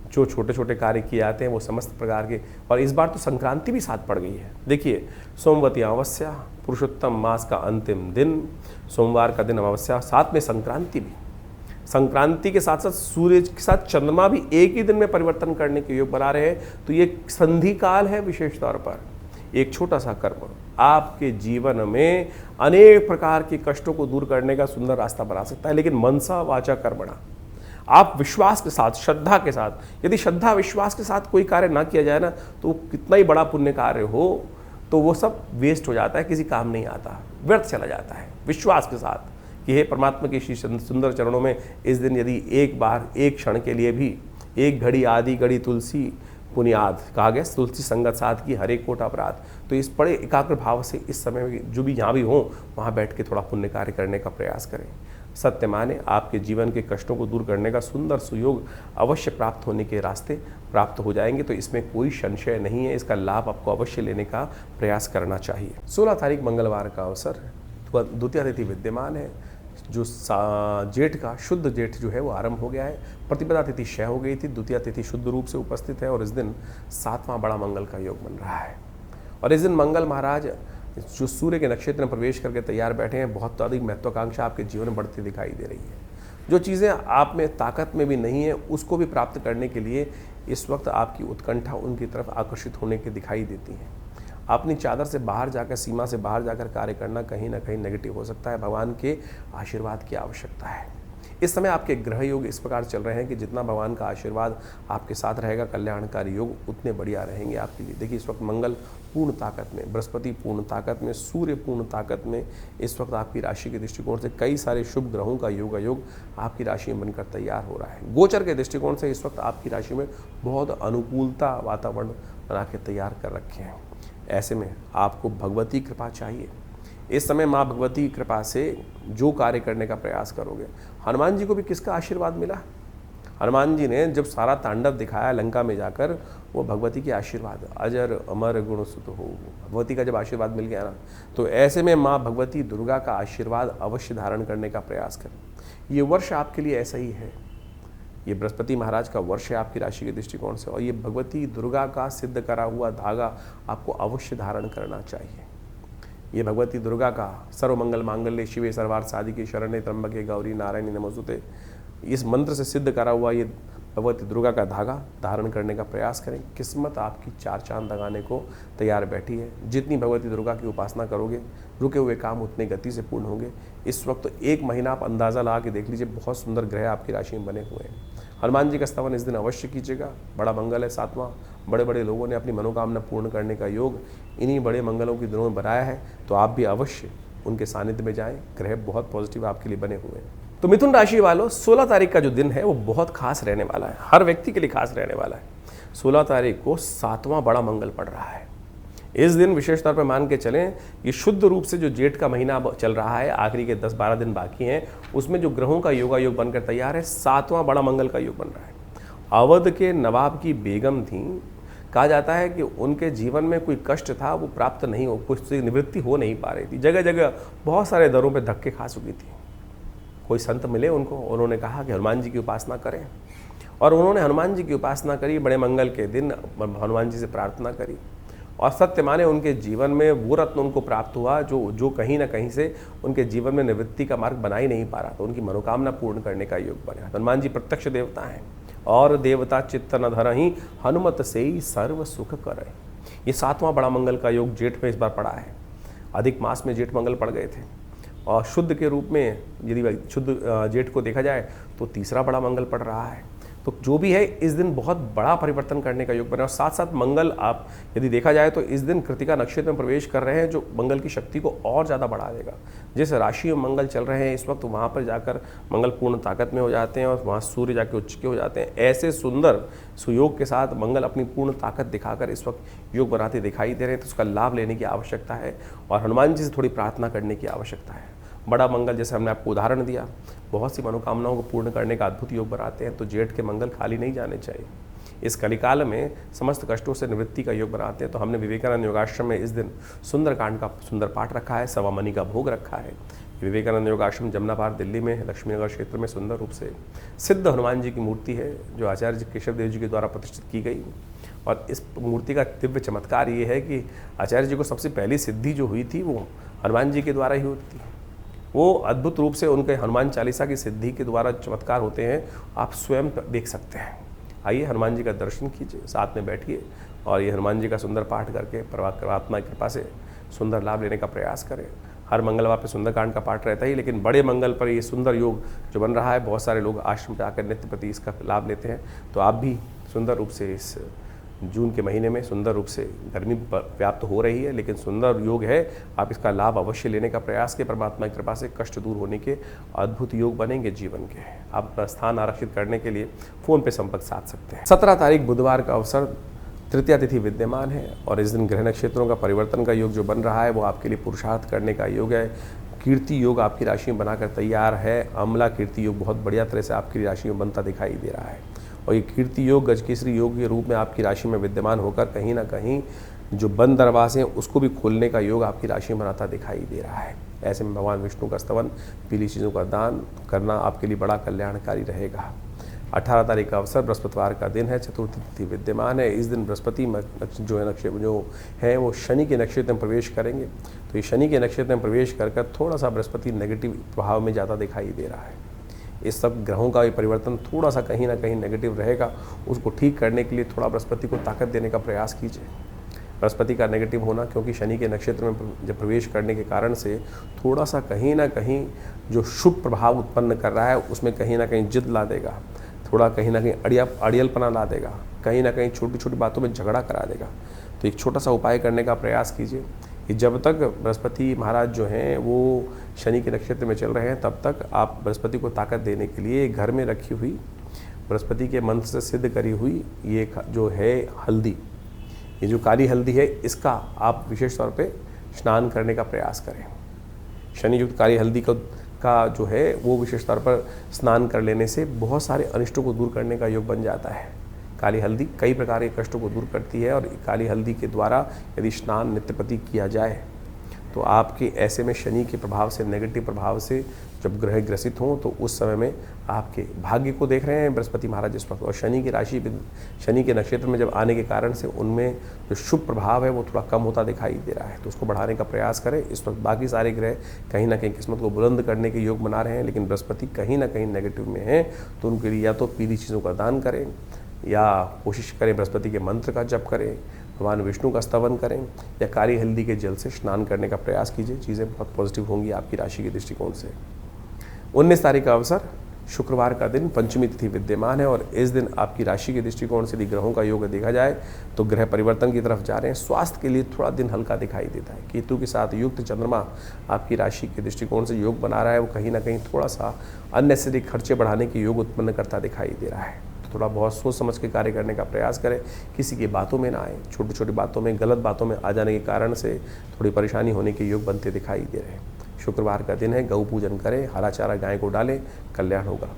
जो छोटे छोटे कार्य किए जाते हैं वो समस्त प्रकार के, और इस बार तो संक्रांति भी साथ पड़ गई है। देखिए, सोमवती अमावस्या, पुरुषोत्तम मास का अंतिम दिन, सोमवार का दिन अमावस्या, साथ में संक्रांति भी। संक्रांति के साथ साथ सूर्य के साथ चंद्रमा भी एक ही दिन में परिवर्तन करने के योग बना रहे हैं। तो ये संधि काल है। विशेष तौर पर एक छोटा सा कर्म आपके जीवन में अनेक प्रकार के कष्टों को दूर करने का सुंदर रास्ता बना सकता है। लेकिन मनसा वाचा कर्मणा, आप विश्वास के साथ, श्रद्धा के साथ, यदि श्रद्धा विश्वास के साथ कोई कार्य ना किया जाए ना, तो कितना ही बड़ा पुण्य कार्य हो तो वो सब वेस्ट हो जाता है, किसी काम नहीं आता, व्यर्थ चला जाता है। विश्वास के साथ कि हे परमात्मा के श्री सुंदर चरणों में इस दिन यदि एक बार, एक क्षण के लिए भी, एक घड़ी आदि घड़ी तुलसी पुनियाद, कहा गया तुलसी संगत साथ की हरे कोट अपराध। तो इस बड़े एकाग्र भाव से इस समय में जो भी जहाँ भी हो वहाँ बैठ के थोड़ा पुण्य कार्य करने का प्रयास करें। सत्य माने आपके जीवन के कष्टों को दूर करने का सुंदर सुयोग अवश्य प्राप्त होने के रास्ते प्राप्त हो जाएंगे। तो इसमें कोई संशय नहीं है, इसका लाभ आपको अवश्य लेने का प्रयास करना चाहिए। 16 तारीख मंगलवार का अवसर है, द्वितीया तिथि विद्यमान है। जो जेठ का शुद्ध जेठ जो है वो आरंभ हो गया है। प्रतिपदा तिथि क्षय हो गई थी, द्वितीया तिथि शुद्ध रूप से उपस्थित है और इस दिन 7वां बड़ा मंगल का योग बन रहा है। और इस दिन मंगल महाराज जो सूर्य के नक्षत्र में प्रवेश करके तैयार बैठे हैं, बहुत अधिक महत्वाकांक्षा आपके जीवन में बढ़ती दिखाई दे रही है। जो चीज़ें आप में ताकत में भी नहीं है उसको भी प्राप्त करने के लिए इस वक्त आपकी उत्कंठा उनकी तरफ आकर्षित होने की दिखाई देती है। अपनी चादर से बाहर जाकर, सीमा से बाहर जाकर कार्य करना कहीं ना कहीं नेगेटिव हो सकता है। भगवान के आशीर्वाद की आवश्यकता है। इस समय आपके ग्रह योग इस प्रकार चल रहे हैं कि जितना भगवान का आशीर्वाद आपके साथ रहेगा, कल्याणकारी योग उतने बढ़िया रहेंगे आपके लिए। देखिए, इस वक्त मंगल पूर्ण ताकत में, बृहस्पति पूर्ण ताकत में, सूर्य पूर्ण ताकत में इस वक्त आपकी राशि के दृष्टिकोण से कई सारे शुभ ग्रहों का योग आपकी राशि में बनकर तैयार हो रहा है। गोचर के दृष्टिकोण से इस वक्त आपकी राशि में बहुत अनुकूलता वातावरण बना के तैयार कर रखे हैं। ऐसे में आपको भगवती कृपा चाहिए। इस समय माँ भगवती कृपा से जो कार्य करने का प्रयास करोगे, हनुमान जी को भी किसका आशीर्वाद मिला? हनुमान जी ने जब सारा तांडव दिखाया लंका में जाकर, वो भगवती के आशीर्वाद, अजर अमर गुण सुत हो, भगवती का जब आशीर्वाद मिल गया ना, तो ऐसे में माँ भगवती दुर्गा का आशीर्वाद अवश्य धारण करने का प्रयास करें। ये वर्ष आपके लिए ऐसा ही है। ये बृहस्पति महाराज का वर्ष है आपकी राशि के दृष्टिकोण से, और ये भगवती दुर्गा का सिद्ध करा हुआ धागा आपको अवश्य धारण करना चाहिए। ये भगवती दुर्गा का सर्वमंगल मांगल्ये शिवे सर्वार्थ साधिके शरण्ये त्र्यंबके गौरी नारायणी नमोस्तुते, इस मंत्र से सिद्ध करा हुआ ये भगवती दुर्गा का धागा धारण करने का प्रयास करें। किस्मत आपकी 4 चांद लगाने को तैयार बैठी है। जितनी भगवती दुर्गा की उपासना करोगे, रुके हुए काम उतने गति से पूर्ण होंगे। इस वक्त 1 महीना आप अंदाज़ा लगा के देख लीजिए, बहुत सुंदर ग्रह आपकी राशि में बने हुए हैं। हनुमान जी का स्तवन इस दिन अवश्य कीजिएगा। बड़ा मंगल है, 7वां। बड़े बड़े लोगों ने अपनी मनोकामना पूर्ण करने का योग इन्हीं बड़े मंगलों के दिनों में बनाया है, तो आप भी अवश्य उनके सानिध्य में जाएं। ग्रह बहुत पॉजिटिव आपके लिए बने हुए हैं। तो मिथुन राशि वालों, 16 तारीख का जो दिन है वो बहुत खास रहने वाला है, हर व्यक्ति के लिए खास रहने वाला है। 16 तारीख को 7वां बड़ा मंगल पड़ रहा है। इस दिन विशेष तौर पर मान के चलें, ये शुद्ध रूप से जो जेठ का महीना अब चल रहा है, आखिरी के 10-12 दिन बाकी हैं, उसमें जो ग्रहों का योगायोग बनकर तैयार है, 7वां बड़ा मंगल का योग बन रहा है। अवध के नवाब की बेगम थी, कहा जाता है कि उनके जीवन में कोई कष्ट था, वो प्राप्त नहीं हो, कुछ निवृत्ति हो नहीं पा रही थी। जगह जगह बहुत सारे दरों पर धक्के खा चुकी थी। कोई संत मिले उनको, उन्होंने कहा कि हनुमान जी की उपासना करें, और उन्होंने हनुमान जी की उपासना करी। बड़े मंगल के दिन हनुमान जी से प्रार्थना करी, और सत्य माने उनके जीवन में वो रत्न उनको प्राप्त हुआ जो कहीं ना कहीं से उनके जीवन में निवृत्ति का मार्ग बना ही नहीं पा रहा था। उनकी मनोकामना पूर्ण करने का योग बना। हनुमान जी प्रत्यक्ष देवता हैं, और देवता चित्त न धरहि, हनुमत से ही सर्व सुख करे। ये 7वां बड़ा मंगल का योग जेठ में इस बार पड़ा है। अधिक मास में जेठ मंगल पड़ गए थे, और शुद्ध के रूप में यदि शुद्ध जेठ को देखा जाए तो तीसरा बड़ा मंगल पड़ रहा है। तो जो भी है, इस दिन बहुत बड़ा परिवर्तन करने का योग बना। और साथ साथ मंगल, आप यदि देखा जाए तो इस दिन कृतिका नक्षत्र में प्रवेश कर रहे हैं, जो मंगल की शक्ति को और ज़्यादा बढ़ा देगा। जिस राशि में मंगल चल रहे हैं इस वक्त, वहाँ पर जाकर मंगल पूर्ण ताकत में हो जाते हैं, और वहाँ सूर्य जाके उच्च के हो जाते हैं। ऐसे सुंदर सुयोग के साथ मंगल अपनी पूर्ण ताकत दिखाकर इस वक्त योग बनाते दिखाई दे रहे हैं। तो उसका लाभ लेने की आवश्यकता है, और हनुमान जी से थोड़ी प्रार्थना करने की आवश्यकता है। बड़ा मंगल, जैसे हमने आपको उदाहरण दिया, बहुत सी मनोकामनाओं को पूर्ण करने का अद्भुत योग बनाते हैं। तो जेठ के मंगल खाली नहीं जाने चाहिए। इस कलिकाल में समस्त कष्टों से निवृत्ति का योग बनाते हैं। तो हमने विवेकानंद योगाश्रम में इस दिन सुंदरकांड का सुंदर पाठ रखा है, सवा मनी का भोग रखा है। विवेकानंद योगाश्रम जमनाबाद दिल्ली में, लक्ष्मीनगर क्षेत्र में सुंदर रूप से सिद्ध हनुमान जी की मूर्ति है, जो आचार्य केशव देव जी के द्वारा प्रतिष्ठित की गई। और इस मूर्ति का दिव्य चमत्कार ये है कि आचार्य जी को सबसे पहली सिद्धि जो हुई थी वो हनुमान जी के द्वारा ही हुई थी। वो अद्भुत रूप से उनके हनुमान चालीसा की सिद्धि के द्वारा चमत्कार होते हैं, आप स्वयं देख सकते हैं। आइए हनुमान जी का दर्शन कीजिए, साथ में बैठिए, और ये हनुमान जी का सुंदर पाठ करके परमात्मा की कृपा से सुंदर लाभ लेने का प्रयास करें। हर मंगलवार पे सुंदरकांड का पाठ रहता ही, लेकिन बड़े मंगल पर ये सुंदर योग जो बन रहा है, बहुत सारे लोग आश्रम पर आकर नित्य प्रति इसका लाभ लेते हैं। तो आप भी सुंदर रूप से इस जून के महीने में सुंदर रूप से, गर्मी व्याप्त हो रही है लेकिन सुंदर योग है, आप इसका लाभ अवश्य लेने का प्रयास के। परमात्मा की कृपा से कष्ट दूर होने के अद्भुत योग बनेंगे जीवन के। आप अपना स्थान आरक्षित करने के लिए फ़ोन पे संपर्क साध सकते हैं। 17 तारीख बुधवार का अवसर, तृतीया तिथि विद्यमान है, और इस दिन ग्रह नक्षत्रों का परिवर्तन का योग जो बन रहा है वो आपके लिए पुरुषार्थ करने का योग है। कीर्ति योग आपकी राशि में बनाकर तैयार है। अमला कीर्ति योग बहुत बढ़िया तरह से आपकी राशि में बनता दिखाई दे रहा है, और ये कीर्ति योग गजकेसरी योग के रूप में आपकी राशि में विद्यमान होकर कहीं ना कहीं जो बंद दरवाजे हैं उसको भी खोलने का योग आपकी राशि में बनाता दिखाई दे रहा है। ऐसे में भगवान विष्णु का स्तवन, पीली चीज़ों का दान करना आपके लिए बड़ा कल्याणकारी रहेगा। 18 तारीख का अवसर, बृहस्पतिवार का दिन है, चतुर्थी तिथि विद्यमान है। इस दिन बृहस्पति जो है नक्षत्र जो है वो शनि के नक्षत्र में प्रवेश करेंगे। तो ये शनि के नक्षत्र में प्रवेश कर थोड़ा सा बृहस्पति नेगेटिव प्रभाव में ज़्यादा दिखाई दे रहा है। इस सब ग्रहों का ये परिवर्तन थोड़ा सा कहीं ना कहीं नेगेटिव रहेगा, उसको ठीक करने के लिए थोड़ा बृहस्पति को ताकत देने का प्रयास कीजिए। बृहस्पति का नेगेटिव होना, क्योंकि शनि के नक्षत्र में जब प्रवेश करने के कारण से थोड़ा सा कहीं ना कहीं जो शुभ प्रभाव उत्पन्न कर रहा है उसमें कहीं ना कहीं जिद ला देगा, थोड़ा कहीं ना कहीं अड़ियलपना ला देगा, कहीं ना कहीं छोटी छोटी बातों में झगड़ा करा देगा। तो एक छोटा सा उपाय करने का प्रयास कीजिए कि जब तक बृहस्पति महाराज जो हैं वो शनि के नक्षत्र में चल रहे हैं, तब तक आप बृहस्पति को ताकत देने के लिए घर में रखी हुई बृहस्पति के मंत्र से सिद्ध करी हुई ये जो है हल्दी, ये जो काली हल्दी है, इसका आप विशेष तौर पे स्नान करने का प्रयास करें। शनि युक्त काली हल्दी का जो है वो विशेष तौर पर स्नान कर लेने से बहुत सारे अनिष्टों को दूर करने का योग बन जाता है। काली हल्दी कई प्रकार के कष्टों को दूर करती है, और काली हल्दी के द्वारा यदि स्नान नित्य प्रति किया जाए तो आपके ऐसे में शनि के प्रभाव से, नेगेटिव प्रभाव से जब ग्रह ग्रसित हों तो उस समय में आपके भाग्य को देख रहे हैं बृहस्पति महाराज इस वक्त, और शनि की राशि, शनि के नक्षत्र में जब आने के कारण से उनमें जो शुभ प्रभाव है वो थोड़ा कम होता दिखाई दे रहा है। तो उसको बढ़ाने का प्रयास करें। इस वक्त बाकी सारे ग्रह कहीं ना कहीं किस्मत को बुलंद करने के योग बना रहे हैं, लेकिन बृहस्पति कहीं ना कहीं नेगेटिव में है। तो उनके लिए या तो पीली चीज़ों का दान करें, या कोशिश करें बृहस्पति के मंत्र का जप करें, भगवान विष्णु का स्तवन करें, या काली हल्दी के जल से स्नान करने का प्रयास कीजिए। चीज़ें बहुत पॉजिटिव होंगी आपकी राशि के दृष्टिकोण से। 19 तारीख का अवसर, शुक्रवार का दिन पंचमी तिथि विद्यमान है और इस दिन आपकी राशि के दृष्टिकोण से यदि ग्रहों का योग देखा जाए तो ग्रह परिवर्तन की तरफ जा रहे हैं। स्वास्थ्य के लिए थोड़ा दिन हल्का दिखाई देता है। केतु के साथ युक्त चंद्रमा आपकी राशि के दृष्टिकोण से योग बना रहा है, वो कहीं ना कहीं थोड़ा सा अननेसेसरी खर्चे बढ़ाने के योग उत्पन्न करता दिखाई दे रहा है। थोड़ा बहुत सोच समझ के कार्य करने का प्रयास करें, किसी की बातों में ना आए। छोटी छोटी बातों में, गलत बातों में आ जाने के कारण से थोड़ी परेशानी होने के योग बनते दिखाई दे रहे हैं। शुक्रवार का दिन है, गौ पूजन करें, हरा चारा गाय को डालें, कल्याण होगा।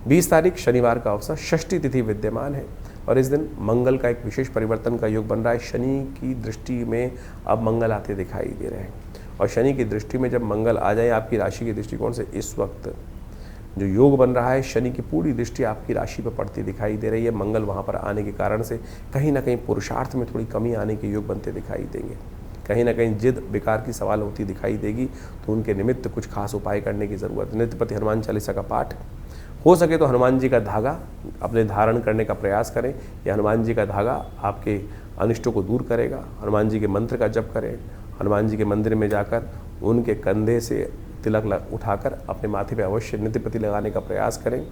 20 तारीख शनिवार का अवसर, षष्ठी तिथि विद्यमान है और इस दिन मंगल का एक विशेष परिवर्तन का योग बन रहा है। शनि की दृष्टि में अब मंगल आते दिखाई दे रहे हैं और शनि की दृष्टि में जब मंगल आ जाए आपकी राशि के दृष्टिकोण से, इस वक्त जो योग बन रहा है, शनि की पूरी दृष्टि आपकी राशि पर पड़ती दिखाई दे रही है। मंगल वहाँ पर आने के कारण से कहीं ना कहीं पुरुषार्थ में थोड़ी कमी आने के योग बनते दिखाई देंगे। कहीं ना कहीं जिद बेकार की सवाल होती दिखाई देगी, तो उनके निमित्त कुछ खास उपाय करने की ज़रूरत है। नित्यपति हनुमान चालीसा का पाठ हो सके तो हनुमान जी का धागा अपने धारण करने का प्रयास करें। या हनुमान जी का धागा आपके अनिष्टों को दूर करेगा। हनुमान जी के मंत्र का जप करें। हनुमान जी के मंदिर में जाकर उनके कंधे से तिलक उठाकर अपने माथे पे अवश्य नित्यपति लगाने का प्रयास करें।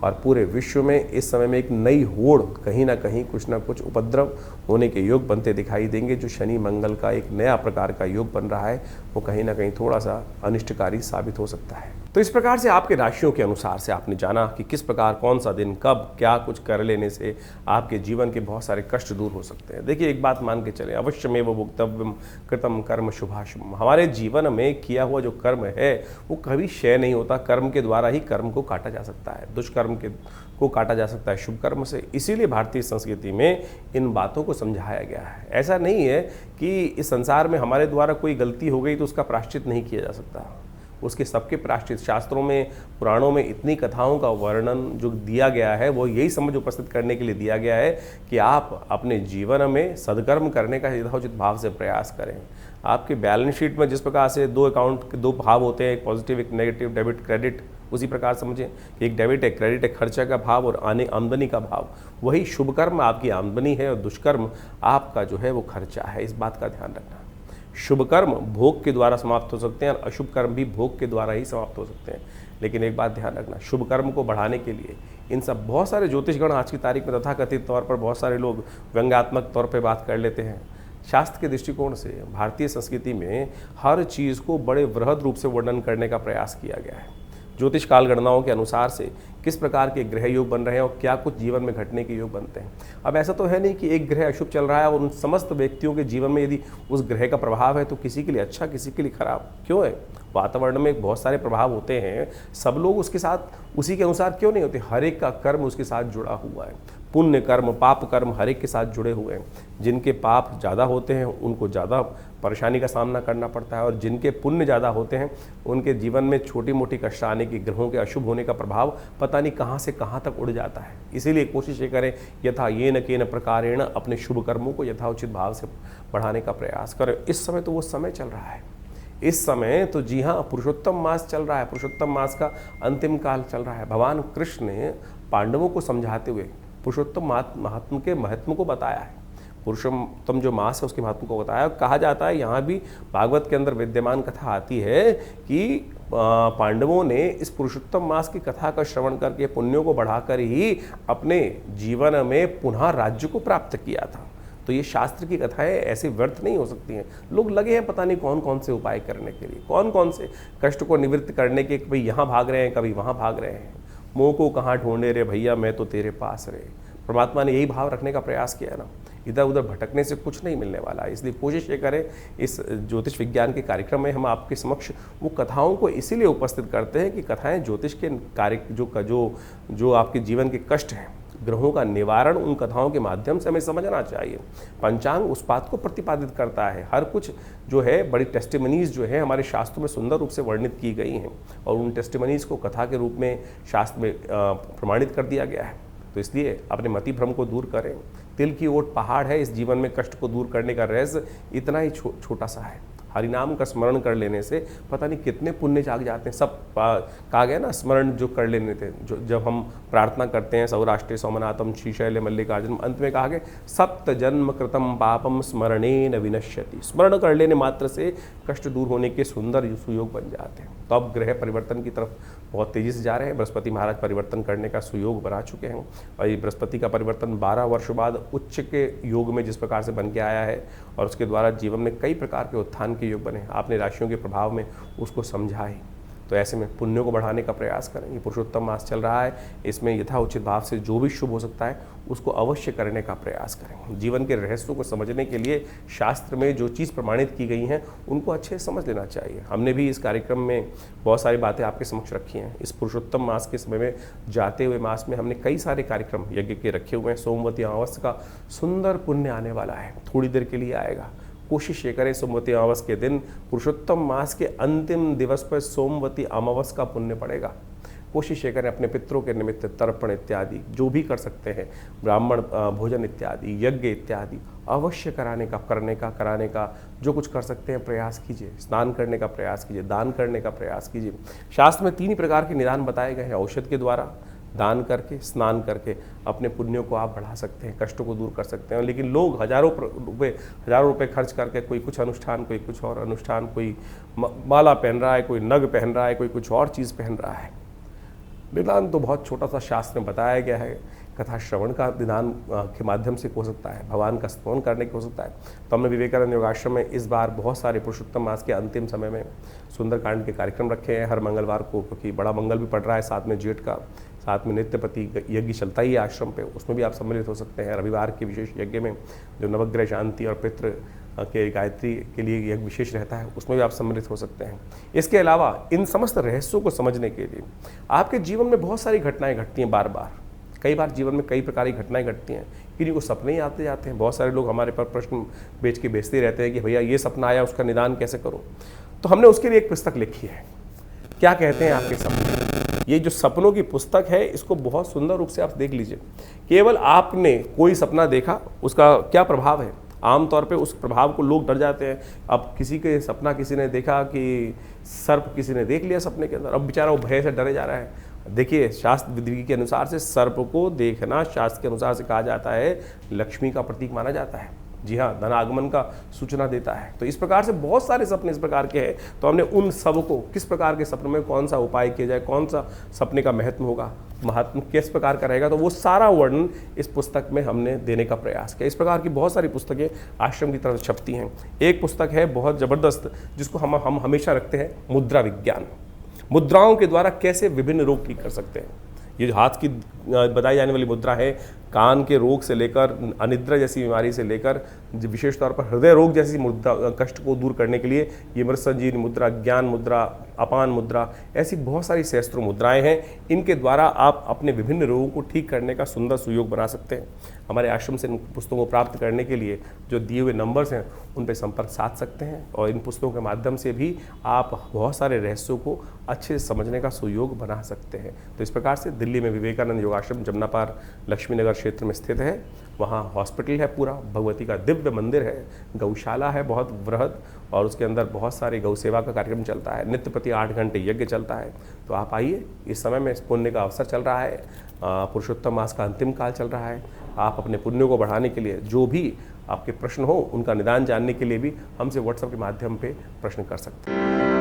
और पूरे विश्व में इस समय में एक नई होड़, कहीं ना कहीं कुछ ना कुछ उपद्रव होने के योग बनते दिखाई देंगे। जो शनि मंगल का एक नया प्रकार का योग बन रहा है, वो कहीं ना कहीं थोड़ा सा अनिष्टकारी साबित हो सकता है। तो इस प्रकार से आपके राशियों के अनुसार से आपने जाना कि किस प्रकार, कौन सा दिन, कब, क्या कुछ कर लेने से आपके जीवन के बहुत सारे कष्ट दूर हो सकते हैं। देखिए, एक बात मान के चलें, अवश्य में वो भुक्तव्यम कृतम कर्म शुभाशुभ। हमारे जीवन में किया हुआ जो कर्म है वो कभी क्षय नहीं होता। कर्म के द्वारा ही कर्म को काटा जा सकता है, दुष्कर्म को काटा जा सकता है शुभ कर्म से। इसीलिए भारतीय संस्कृति में इन बातों को समझाया गया है। ऐसा नहीं है कि इस संसार में हमारे द्वारा कोई गलती हो गई तो उसका प्रायश्चित नहीं किया जा सकता। उसके सबके प्रायश्चित, शास्त्रों में, पुराणों में इतनी कथाओं का वर्णन जो दिया गया है, वो यही समझ उपस्थित करने के लिए दिया गया है कि आप अपने जीवन में सद्कर्म करने का यथोचित भाव से प्रयास करें। आपके बैलेंस शीट में जिस प्रकार से दो अकाउंट के दो भाव होते हैं, एक पॉजिटिव एक नेगेटिव, डेबिट क्रेडिट, उसी प्रकार समझें कि एक डेबिट है, क्रेडिट है, खर्चा का भाव और आमदनी का भाव। वही शुभ कर्म आपकी आमदनी है और दुष्कर्म आपका जो है वो खर्चा है। इस बात का ध्यान रखना। शुभ कर्म भोग के द्वारा समाप्त हो सकते हैं और अशुभ कर्म भी भोग के द्वारा ही समाप्त हो सकते हैं। लेकिन एक बात ध्यान रखना, शुभ कर्म को बढ़ाने के लिए इन सब बहुत सारे ज्योतिषगण आज की तारीख में तथाकथित तौर पर बहुत सारे लोग व्यंग्यात्मक तौर पर बात कर लेते हैं। शास्त्र के दृष्टिकोण से भारतीय संस्कृति में हर चीज़ को बड़े वृहद रूप से वर्णन करने का प्रयास किया गया है। ज्योतिष काल गणनाओं के अनुसार से किस प्रकार के ग्रह योग बन रहे हैं और क्या कुछ जीवन में घटने के योग बनते हैं। अब ऐसा तो है नहीं कि एक ग्रह अशुभ चल रहा है और उन समस्त व्यक्तियों के जीवन में यदि उस ग्रह का प्रभाव है तो किसी के लिए अच्छा, किसी के लिए खराब क्यों है। वातावरण में बहुत सारे प्रभाव होते हैं, सब लोग उसके साथ उसी के अनुसार क्यों नहीं होते। हर एक का कर्म उसके साथ जुड़ा हुआ है। पुण्य कर्म, पाप कर्म हर एक के साथ जुड़े हुए हैं। जिनके पाप ज़्यादा होते हैं उनको ज़्यादा परेशानी का सामना करना पड़ता है और जिनके पुण्य ज़्यादा होते हैं उनके जीवन में छोटी मोटी कष्ट आने की, ग्रहों के अशुभ होने का प्रभाव पता नहीं कहाँ से कहाँ तक उड़ जाता है। इसीलिए कोशिश ये करें, यथा येन केन प्रकारेण अपने शुभ कर्मों को यथाउचित भाव से बढ़ाने का प्रयास करें। इस समय तो वो समय चल रहा है। इस समय तो जी हाँ, पुरुषोत्तम मास चल रहा है। पुरुषोत्तम मास का अंतिम काल चल रहा है। भगवान कृष्ण ने पांडवों को समझाते हुए पुरुषोत्तम महात्म के महत्व को बताया है। पुरुषोत्तम जो मास है उसके महत्व को बताया। कहा जाता है, यहाँ भी भागवत के अंदर विद्यमान कथा आती है कि पांडवों ने इस पुरुषोत्तम मास की कथा का श्रवण करके पुण्यों को बढ़ाकर ही अपने जीवन में पुनः राज्य को प्राप्त किया था। तो ये शास्त्र की कथाएं ऐसे व्यर्थ नहीं हो सकती हैं। लोग लगे हैं पता नहीं कौन कौन से उपाय करने के लिए, कौन कौन से कष्ट को निवृत्त करने के, कभी यहाँ भाग रहे हैं, कभी वहाँ भाग रहे हैं। मोह को कहाँ ढूंढे रे भैया, मैं तो तेरे पास रे। परमात्मा ने यही भाव रखने का प्रयास किया ना। इधर उधर भटकने से कुछ नहीं मिलने वाला है। इसलिए कोशिश ये करें, इस ज्योतिष विज्ञान के कार्यक्रम में हम आपके समक्ष वो कथाओं को इसीलिए उपस्थित करते हैं कि कथाएं ज्योतिष के कार्य जो आपके जीवन के कष्ट हैं, ग्रहों का निवारण उन कथाओं के माध्यम से हमें समझना चाहिए। पंचांग उस बात को प्रतिपादित करता है। हर कुछ जो है, बड़ी टेस्टिमनीज जो है हमारे शास्त्रों में सुंदर रूप से वर्णित की गई हैं और उन टेस्टिमनीज को कथा के रूप में शास्त्र में प्रमाणित कर दिया गया है। तो इसलिए अपने मति भ्रम को दूर करें। तिल की ओट पहाड़ है। इस जीवन में कष्ट को दूर करने का रहस्य इतना ही छोटा सा है। हरिनाम का स्मरण कर लेने से पता नहीं कितने पुण्य जाग जाते हैं। सब कहा गया ना, स्मरण जो कर लेने थे, जो जब हम प्रार्थना करते हैं, सौराष्ट्रे सोमनाथम श्रीशैल मल्लिकार्जुन, अंत में कहा गया सप्त जन्म कृतम पापम स्मरणेन विनश्यति। स्मरण कर लेने मात्र से कष्ट दूर होने के सुंदर सुयोग बन जाते हैं। तो अब ग्रह परिवर्तन की तरफ बहुत तेज़ी से जा रहे हैं। बृहस्पति महाराज परिवर्तन करने का सुयोग बना चुके हैं और ये बृहस्पति का परिवर्तन 12 वर्ष बाद उच्च के योग में जिस प्रकार से बन के आया है और उसके द्वारा जीवन में कई प्रकार के उत्थान के योग बने, आपने राशियों के प्रभाव में उसको समझा ही। तो ऐसे में पुण्यों को बढ़ाने का प्रयास करें। ये पुरुषोत्तम मास चल रहा है, इसमें यथाउचित भाव से जो भी शुभ हो सकता है उसको अवश्य करने का प्रयास करें। जीवन के रहस्यों को समझने के लिए शास्त्र में जो चीज़ प्रमाणित की गई हैं उनको अच्छे से समझ लेना चाहिए। हमने भी इस कार्यक्रम में बहुत सारी बातें आपके समक्ष रखी हैं। इस पुरुषोत्तम मास के समय में जाते हुए मास में हमने कई सारे कार्यक्रम यज्ञ के रखे हुए हैं। सोमवती अमावस्या का सुंदर पुण्य आने वाला है, थोड़ी देर के लिए आएगा। कोशिश ये करें सोमवती अमावस्या के दिन, पुरुषोत्तम मास के अंतिम दिवस पर सोमवती अमावस्या का पुण्य पड़ेगा। कोशिश ये करें अपने पितरों के निमित्त तर्पण इत्यादि जो भी कर सकते हैं, ब्राह्मण भोजन इत्यादि, यज्ञ इत्यादि अवश्य कराने का जो कुछ कर सकते हैं प्रयास कीजिए। स्नान करने का प्रयास कीजिए, दान करने का प्रयास कीजिए। शास्त्र में 3 ही प्रकार के निदान बताए गए हैं, औषध के द्वारा, दान करके, स्नान करके अपने पुण्यों को आप बढ़ा सकते हैं, कष्टों को दूर कर सकते हैं। लेकिन लोग हजारों रुपए खर्च करके कोई कुछ अनुष्ठान, कोई कुछ और अनुष्ठान, कोई माला पहन रहा है, कोई नग पहन रहा है, कोई कुछ और चीज़ पहन रहा है। निदान तो बहुत छोटा सा शास्त्र में बताया गया है। कथा श्रवण का निदान के माध्यम से हो सकता है, भगवान का स्तवन करने के हो सकता है। तो हमने विवेकानंद योगाश्रम में इस बार बहुत सारे पुरुषोत्तम मास के अंतिम समय में सुंदरकांड के कार्यक्रम रखे हैं हर मंगलवार को, क्योंकि बड़ा मंगल भी पड़ रहा है, साथ में जेठ का, साथ में नित्यपति यज्ञ चलता ही है आश्रम पे, उसमें भी आप सम्मिलित हो सकते हैं। रविवार के विशेष यज्ञ में जो नवग्रह शांति और पितृ के गायत्री के लिए यज्ञ विशेष रहता है, उसमें भी आप सम्मिलित हो सकते हैं। इसके अलावा इन समस्त रहस्यों को समझने के लिए आपके जीवन में बहुत सारी घटनाएं घटती हैं बार बार। कई बार जीवन में कई प्रकार की घटनाएं घटती हैं, किन्हीं को सपने ही आते जाते हैं। बहुत सारे लोग हमारे पर प्रश्न बेचते रहते हैं कि भैया ये सपना आया, उसका निदान कैसे करूं। तो हमने उसके लिए एक पुस्तक लिखी है, क्या कहते हैं आपके सपने। ये जो सपनों की पुस्तक है, इसको बहुत सुंदर रूप से आप देख लीजिए। केवल आपने कोई सपना देखा, उसका क्या प्रभाव है। आमतौर पे उस प्रभाव को लोग डर जाते हैं। अब किसी के सपना किसी ने देखा कि सर्प किसी ने देख लिया सपने के अंदर, अब बेचारा वो भय से डरे जा रहा है। देखिए, शास्त्र विधि के अनुसार से सर्प को देखना शास्त्र के अनुसार से कहा जाता है लक्ष्मी का प्रतीक माना जाता है। जी हाँ, धनागमन का सूचना देता है। तो इस प्रकार से बहुत सारे सपने इस प्रकार के हैं। तो हमने उन सब को, किस प्रकार के सपने में कौन सा उपाय किया जाए, कौन सा सपने का महत्व होगा, महात्म किस प्रकार का रहेगा, तो वो सारा वर्णन इस पुस्तक में हमने देने का प्रयास किया। इस प्रकार की बहुत सारी पुस्तकें आश्रम की तरफ छपती हैं। एक पुस्तक है बहुत ज़बरदस्त, जिसको हम हमेशा रखते हैं, मुद्रा विज्ञान। मुद्राओं के द्वारा कैसे विभिन्न रोग ठीक कर सकते हैं। ये जो हाथ की बताई जाने वाली मुद्रा है, कान के रोग से लेकर अनिद्रा जैसी बीमारी से लेकर विशेष तौर पर हृदय रोग जैसी मुद्रा कष्ट को दूर करने के लिए ये मृत संजीवनी मुद्रा, ज्ञान मुद्रा, अपान मुद्रा, ऐसी बहुत सारी सहस्त्रों मुद्राएं हैं। इनके द्वारा आप अपने विभिन्न रोगों को ठीक करने का सुंदर सुयोग बना सकते हैं। हमारे आश्रम से इन पुस्तकों को प्राप्त करने के लिए जो दिए हुए नंबर्स हैं उन पर संपर्क साध सकते हैं और इन पुस्तकों के माध्यम से भी आप बहुत सारे रहस्यों को अच्छे से समझने का सुयोग बना सकते हैं। तो इस प्रकार से दिल्ली में विवेकानंद योगाश्रम जमनापार लक्ष्मी नगर क्षेत्र में स्थित है। वहाँ हॉस्पिटल है, पूरा भगवती का दिव्य मंदिर है, गौशाला है बहुत वृहद, और उसके अंदर बहुत सारे गौ सेवा का कार्यक्रम चलता है। नित्य प्रति 8 घंटे यज्ञ चलता है। तो आप आइए, इस समय में पुण्य का अवसर चल रहा है, पुरुषोत्तम मास का अंतिम काल चल रहा है। आप अपने पुण्यों को बढ़ाने के लिए जो भी आपके प्रश्न हो, उनका निदान जानने के लिए भी हमसे व्हाट्सएप के माध्यम पे प्रश्न कर सकते हैं।